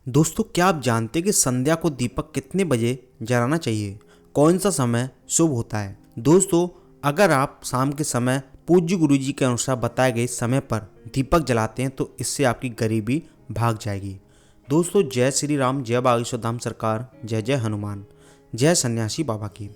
दोस्तों, क्या आप जानते हैं कि संध्या को दीपक कितने बजे जलाना चाहिए? कौन सा समय शुभ होता है? दोस्तों, अगर आप शाम के समय पूज्य गुरुजी के अनुसार बताए गए समय पर दीपक जलाते हैं तो इससे आपकी गरीबी भाग जाएगी। दोस्तों, जय श्री राम, जय बागेश्वर धाम सरकार, जय जय हनुमान, जय सन्यासी बाबा की।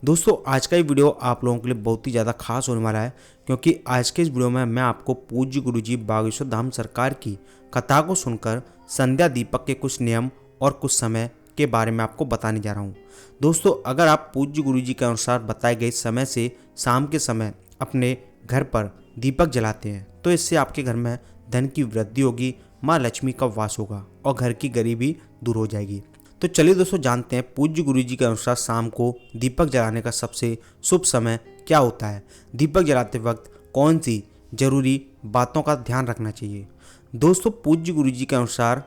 दोस्तों, आज का ये वीडियो आप लोगों के लिए बहुत ही ज़्यादा खास होने वाला है, क्योंकि आज के इस वीडियो में मैं आपको पूज्य गुरुजी बागेश्वर धाम सरकार की कथा को सुनकर संध्या दीपक के कुछ नियम और कुछ समय के बारे में आपको बताने जा रहा हूँ। दोस्तों, अगर आप पूज्य गुरुजी के अनुसार बताए गए समय से शाम के समय अपने घर पर दीपक जलाते हैं तो इससे आपके घर में धन की वृद्धि होगी, माँ लक्ष्मी का वास होगा और घर की गरीबी दूर हो जाएगी। तो चलिए दोस्तों, जानते हैं पूज्य गुरुजी के अनुसार शाम को दीपक जलाने का सबसे शुभ समय क्या होता है। दीपक जलाते वक्त कौन सी जरूरी बातों का ध्यान रखना चाहिए। दोस्तों, पूज्य गुरुजी के अनुसार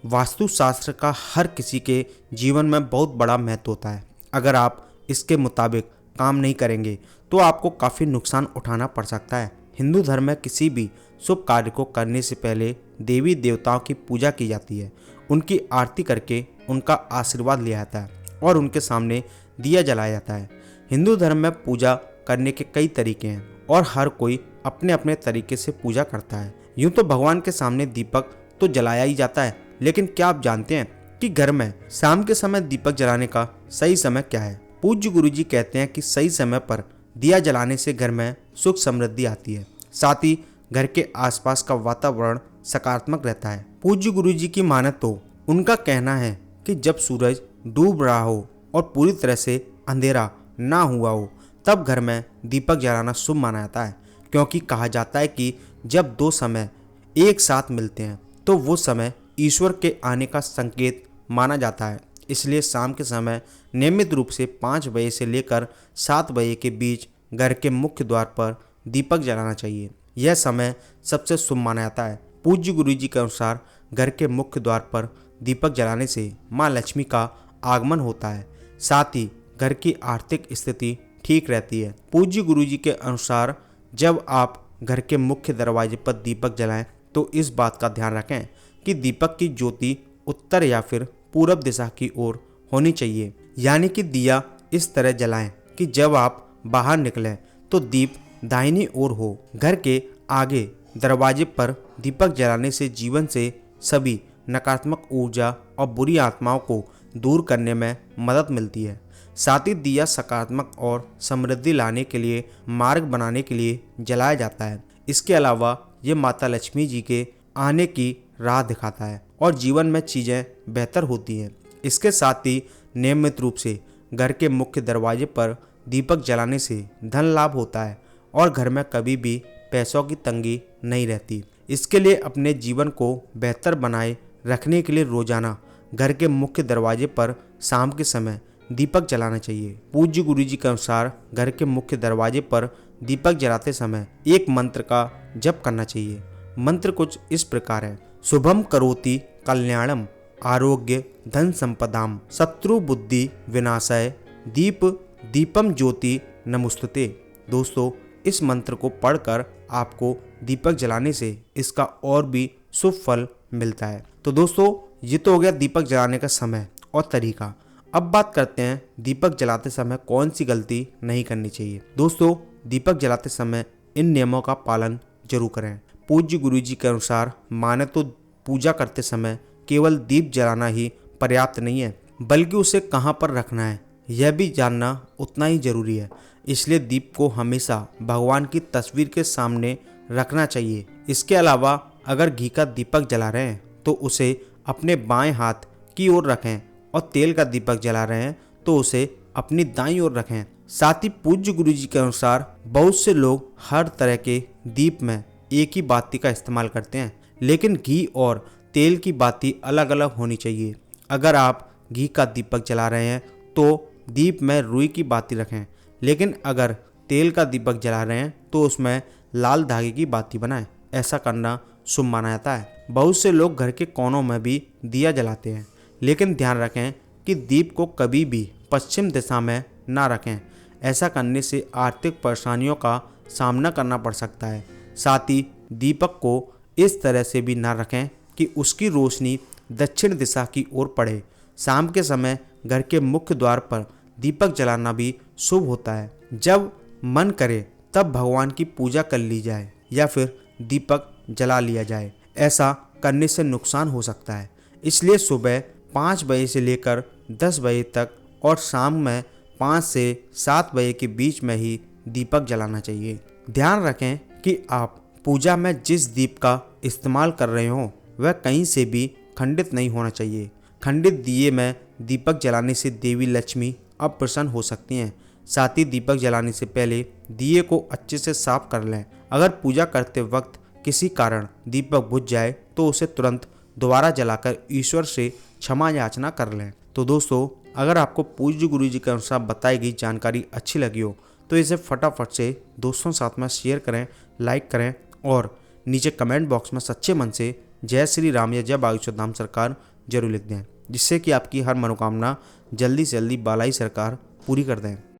वास्तुशास्त्र का हर किसी के जीवन में बहुत बड़ा महत्व होता है। अगर आप इसके मुताबिक काम नहीं करेंगे तो आपको काफ़ी नुकसान उठाना पड़ सकता है। हिंदू धर्म में किसी भी शुभ कार्य को करने से पहले देवी देवताओं की पूजा की जाती है, उनकी आरती करके उनका आशीर्वाद लिया जाता है और उनके सामने दिया जलाया जाता है। हिंदू धर्म में पूजा करने के कई तरीके हैं और हर कोई अपने अपने तरीके से पूजा करता है। यूं तो भगवान के सामने दीपक तो जलाया ही जाता है, लेकिन क्या आप जानते हैं कि घर में शाम के समय दीपक जलाने का सही समय क्या है? पूज्य गुरुजी कहते हैं कि सही समय पर दिया जलाने से घर में सुख समृद्धि आती है, साथ ही घर के आसपास का वातावरण सकारात्मक रहता है। पूज्य गुरुजी की माने तो उनका कहना है कि जब सूरज डूब रहा हो और पूरी तरह से अंधेरा ना हुआ हो तब घर में दीपक जलाना शुभ माना जाता है, क्योंकि कहा जाता है कि जब दो समय एक साथ मिलते हैं तो वो समय ईश्वर के आने का संकेत माना जाता है। इसलिए शाम के समय नियमित रूप से 5 बजे से लेकर 7 बजे के बीच घर के मुख्य द्वार पर दीपक जलाना चाहिए। यह समय सबसे शुभ माना जाता है। पूज्य गुरुजी के अनुसार घर के मुख्य द्वार पर दीपक जलाने से माँ लक्ष्मी का आगमन होता है, साथ ही घर की आर्थिक स्थिति ठीक रहती है। पूज्य गुरुजी के अनुसार जब आप घर के मुख्य दरवाजे पर दीपक जलाएं तो इस बात का ध्यान रखें कि दीपक की ज्योति उत्तर या फिर पूरब दिशा की ओर होनी चाहिए, यानी कि दिया इस तरह जलाएं कि जब आप बाहर निकलें तो दीप दाहिनी ओर हो। घर के आगे दरवाजे पर दीपक जलाने से जीवन से सभी नकारात्मक ऊर्जा और बुरी आत्माओं को दूर करने में मदद मिलती है। साथ ही दिया सकारात्मक और समृद्धि लाने के लिए मार्ग बनाने के लिए जलाया जाता है। इसके अलावा ये माता लक्ष्मी जी के आने की राह दिखाता है और जीवन में चीज़ें बेहतर होती हैं। इसके साथ ही नियमित रूप से घर के मुख्य दरवाजे पर दीपक जलाने से धन लाभ होता है और घर में कभी भी पैसों की तंगी नहीं रहती। इसके लिए अपने जीवन को बेहतर बनाए रखने के लिए रोजाना घर के मुख्य दरवाजे पर शाम के समय दीपक जलाना चाहिए। पूज्य गुरुजी के अनुसार घर के मुख्य दरवाजे पर दीपक जलाते समय एक मंत्र का जप करना चाहिए। मंत्र कुछ इस प्रकार है: शुभम करोति कल्याणम आरोग्य धन संपदाम शत्रु बुद्धि विनाशाय दीप दीपम ज्योति नमुस्तुते। दोस्तों, इस मंत्र को पढ़कर आपको दीपक जलाने से इसका और भी शुभ फल मिलता है। तो दोस्तों, ये तो हो गया दीपक जलाने का समय और तरीका। अब बात करते हैं दीपक जलाते समय कौन सी गलती नहीं करनी चाहिए। दोस्तों, दीपक जलाते समय इन नियमों का पालन जरूर करें। पूज्य गुरुजी के अनुसार माने तो पूजा करते समय केवल दीप जलाना ही पर्याप्त नहीं है, बल्कि उसे कहाँ पर रखना है यह भी जानना उतना ही जरूरी है। इसलिए दीप को हमेशा भगवान की तस्वीर के सामने रखना चाहिए। इसके अलावा अगर घी का दीपक जला रहे हैं तो उसे अपने बाएं हाथ की ओर रखें और तेल का दीपक जला रहे हैं तो उसे अपनी दाईं ओर रखें। साथ ही पूज्य गुरुजी के अनुसार बहुत से लोग हर तरह के दीप में एक ही बाती का इस्तेमाल करते हैं, लेकिन घी और तेल की बाती अलग अलग होनी चाहिए। अगर आप घी का दीपक जला रहे हैं तो दीप में रुई की बाती रखें, लेकिन अगर तेल का दीपक जला रहे हैं तो उसमें लाल धागे की बाती बनाएं। ऐसा करना शुभ माना जाता है। बहुत से लोग घर के कोनों में भी दिया जलाते हैं, लेकिन ध्यान रखें कि दीप को कभी भी पश्चिम दिशा में ना रखें। ऐसा करने से आर्थिक परेशानियों का सामना करना पड़ सकता है। साथ ही दीपक को इस तरह से भी ना रखें कि उसकी रोशनी दक्षिण दिशा की ओर पड़े। शाम के समय घर के मुख्य द्वार पर दीपक जलाना भी शुभ होता है। जब मन करे तब भगवान की पूजा कर ली जाए या फिर दीपक जला लिया जाए। ऐसा करने से नुकसान हो सकता है, इसलिए सुबह 5 बजे से लेकर 10 बजे तक और शाम में 5 से 7 बजे के बीच में ही दीपक जलाना चाहिए। ध्यान रखें कि आप पूजा में जिस दीप का इस्तेमाल कर रहे हो वह कहीं से भी खंडित नहीं होना चाहिए। खंडित दिए में दीपक जलाने से देवी लक्ष्मी अप्रसन्न हो सकती हैं। साथ ही दीपक जलाने से पहले दिए को अच्छे से साफ कर लें। अगर पूजा करते वक्त किसी कारण दीपक बुझ जाए तो उसे तुरंत दोबारा जलाकर ईश्वर से क्षमा याचना कर लें। तो दोस्तों, अगर आपको पूज्य गुरु जी के अनुसार बताई गई जानकारी अच्छी लगी हो तो इसे फटाफट से दोस्तों साथ में शेयर करें, लाइक करें और नीचे कमेंट बॉक्स में सच्चे मन से जय श्री राम या जय बागेश्वर धाम सरकार जरूर लिख दें, जिससे कि आपकी हर मनोकामना जल्दी से जल्दी बालाई सरकार पूरी कर दें।